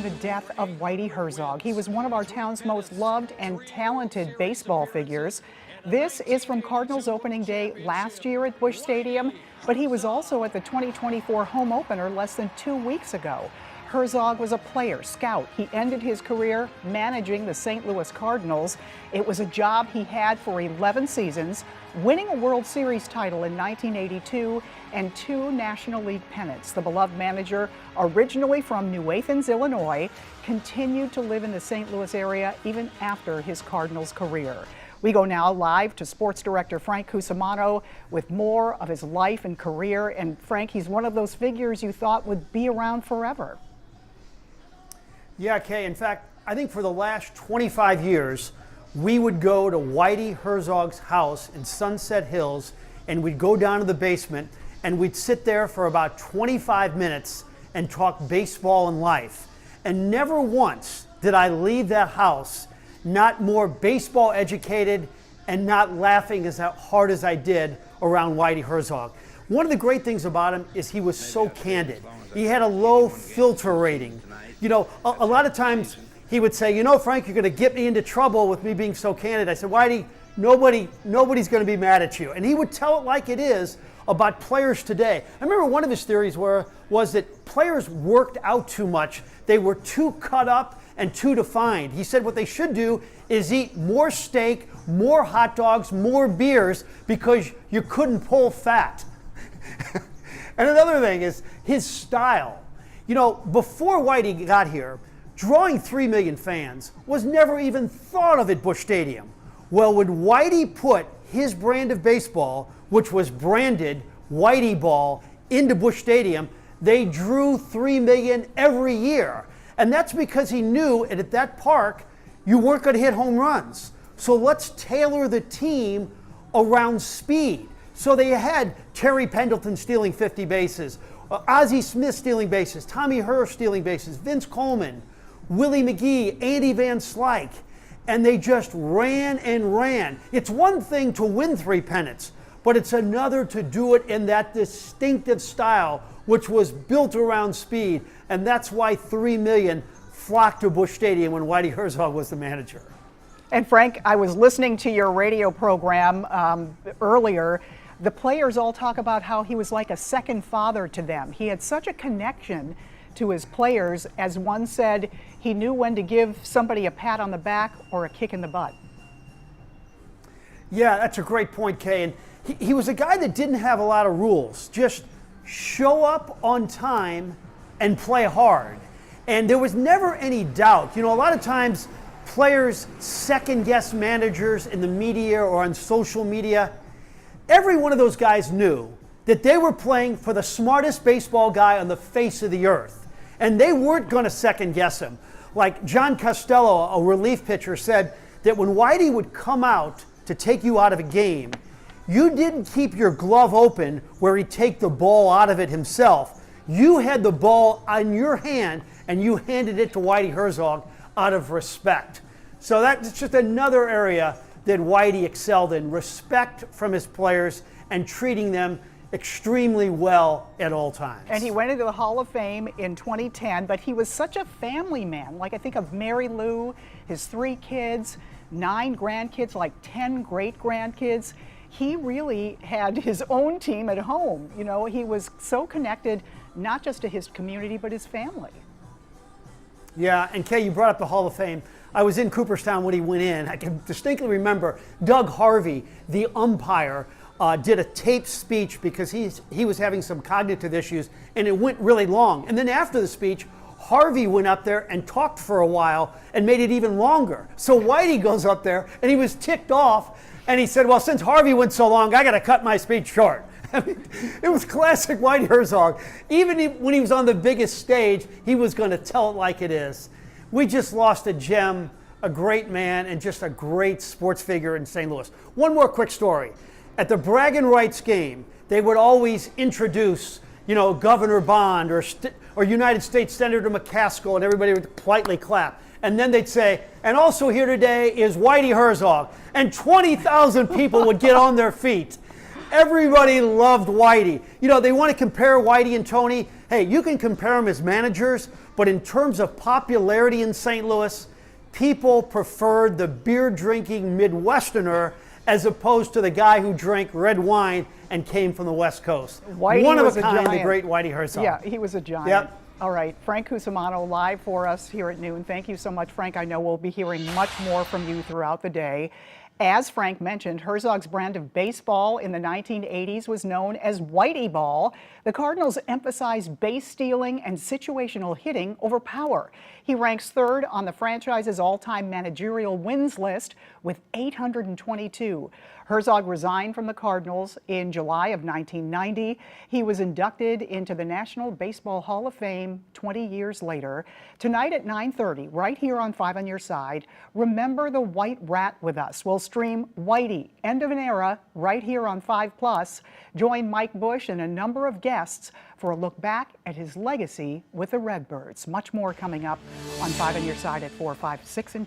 The death of Whitey Herzog. He was one of our town's most loved and talented baseball figures. This is from Cardinals opening day last year at Busch Stadium, but he was also at the 2024 home opener less than 2 weeks ago. Herzog was a player, scout. He ended his career managing the St. Louis Cardinals. It was a job he had for 11 seasons, winning a World Series title in 1982 and 2 National League pennants. The beloved manager, originally from New Athens, Illinois, continued to live in the St. Louis area even after his Cardinals career. We go now live to sports director Frank Cusimano with more of his life and career. And Frank, he's one of those figures you thought would be around forever. Yeah, Kay. In fact, I think for the last 25 years, we would go to Whitey Herzog's house in Sunset Hills, and we'd go down to the basement, and we'd sit there for about 25 minutes and talk baseball and life. And never once did I leave that house not more baseball educated and not laughing as hard as I did around Whitey Herzog. One of the great things about him is he was so candid. He had a low filter rating. You know, a lot of times he would say, you know, Frank, you're going to get me into trouble with me being so candid. I said, Whitey, nobody's going to be mad at you. And he would tell it like it is about players today. I remember one of his theories was that players worked out too much. They were too cut up and too defined. He said what they should do is eat more steak, more hot dogs, more beers, because you couldn't pull fat. And another thing is his style. You know, before Whitey got here, drawing 3 million fans was never even thought of at Busch Stadium. Well, when Whitey put his brand of baseball, which was branded Whiteyball, into Busch Stadium, they drew 3 million every year. And that's because he knew at that park, you weren't going to hit home runs. So let's tailor the team around speed. So they had Terry Pendleton stealing 50 bases, Ozzie Smith stealing bases, Tommy Herr stealing bases, Vince Coleman, Willie McGee, Andy Van Slyke, and they just ran and ran. It's one thing to win 3 pennants, but it's another to do it in that distinctive style, which was built around speed, and that's why 3 million flocked to Busch Stadium when Whitey Herzog was the manager. And Frank, I was listening to your radio program earlier. The players all talk about how he was like a second father to them. He had such a connection to his players. As one said, he knew when to give somebody a pat on the back or a kick in the butt. Yeah, that's a great point, Kay. And he was a guy that didn't have a lot of rules. Just show up on time and play hard. And there was never any doubt. You know, a lot of times players second-guess managers in the media or on social media. Every one of those guys knew that they were playing for the smartest baseball guy on the face of the earth. And they weren't going to second guess him. Like John Costello, a relief pitcher, said that when Whitey would come out to take you out of a game, you didn't keep your glove open where he'd take the ball out of it himself. You had the ball on your hand and you handed it to Whitey Herzog out of respect. So that's just another area that Whitey excelled in, respect from his players and treating them extremely well at all times. And he went into the Hall of Fame in 2010, but he was such a family man. Like, I think of Mary Lou, his 3 kids, 9 grandkids, like 10 great-grandkids. He really had his own team at home. You know, he was so connected, not just to his community, but his family. Yeah, and Kay, you brought up the Hall of Fame. I was in Cooperstown when he went in. I can distinctly remember Doug Harvey, the umpire, did a taped speech because he was having some cognitive issues, and it went really long. And then after the speech, Harvey went up there and talked for a while and made it even longer. So Whitey goes up there, and he was ticked off, and he said, well, since Harvey went so long, I got to cut my speech short. I mean, it was classic Whitey Herzog. Even when he was on the biggest stage, he was going to tell it like it is. We just lost a gem, a great man, and just a great sports figure in St. Louis. One more quick story. At the bragging rights game, they would always introduce, you know, Governor Bond or United States Senator McCaskill, and everybody would politely clap. And then they'd say, and also here today is Whitey Herzog. And 20,000 people would get on their feet. Everybody loved Whitey. You know, they want to compare Whitey and Tony. Hey, you can compare them as managers, But in terms of popularity in St. Louis, people preferred the beer-drinking Midwesterner as opposed to the guy who drank red wine and came from the West Coast. Whitey One of was a a kind, the giant. great Whitey Herzog. Yeah, he was a giant. Yep. All right, Frank Cusimano live for us here at noon. Thank you so much, Frank. I know we'll be hearing much more from you throughout the day. As Frank mentioned, Herzog's brand of baseball in the 1980s was known as Whiteyball. The Cardinals emphasized base stealing and situational hitting over power. He ranks third on the franchise's all-time managerial wins list with 822. Herzog resigned from the Cardinals in July of 1990. He was inducted into the National Baseball Hall of Fame 20 years later. Tonight at 9:30, right here on 5 on Your Side, remember the White Rat with us. We'll stream Whitey, End of an Era, right here on 5+. Join Mike Bush and a number of guests for a look back at his legacy with the Redbirds. Much more coming up on 5 on Your Side at 4, 5, 6, and 10.